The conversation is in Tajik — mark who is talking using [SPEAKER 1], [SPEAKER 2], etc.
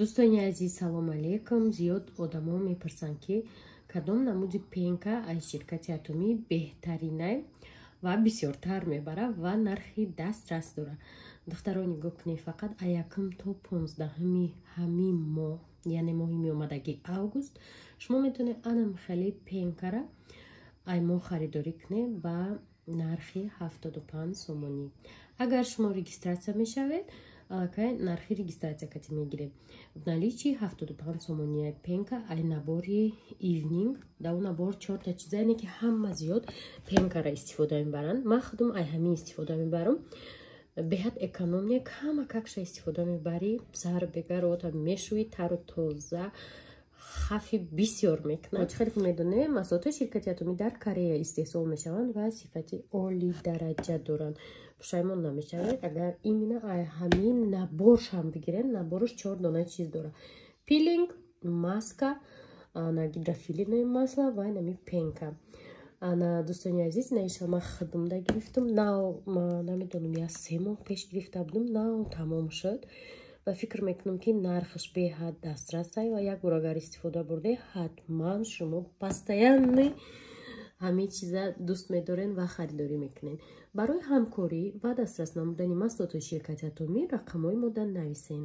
[SPEAKER 1] دوستانی عزیز سلام علیکم. زیاد آدما میپرسند که کدام نمود پنکا از شرکت اتمی بهترینه و بسیارتر میبره و نرخی دسترس داره. دخترانی نگاه کنید فقط یکم تا 15 همین ماه، یعنی ماهی میومدگی اوگوست، شما میتونید انم خیلی پنکا را ای ماه خریداری کنید با نرخی 75 سومانی. اگر شما رجیستراسیون میشوید که نرخی رجیستراسیون کتی میگیره в наличии 75 сомония пенка ай набори ивнинг да у набор 4 та чизайне ки ҳама зиёд пенкара истифода мебаранд. ман худам ай ҳамин истифода мебарам. беҳад экономия, кама какша истифода мебари, сар бегарота мешуи тару тоза хафи бисёр мекунад. чӣ хеле медоне маҳсулоти ширкати атомӣ дар Корея истеҳсол мешаванд ва сифати оли дараҷа доранд. пушаймон намешавед агар именно ай ҳамин наборш ҳам бигирен. наборш 4 дона чиз дора: пилинг, маска, на гидрофилинои масла ва нами пенка. ана дӯстони азиз наиша ман хидмда гирифтам. нав намедонам я 3 моҳ пеш гирифта будам, нав тамом шуд ва фикр мекунам ки нархаш беҳад дастрас ва як бор агар истифода бурде ҳатман шумо постоянно ҳамин чиза дӯст медорен ва харидорӣ мекунен. барои ҳамкорӣ ва дастрас намудани маҳсулоти ширкати атомӣ рақамҳои мода нависен.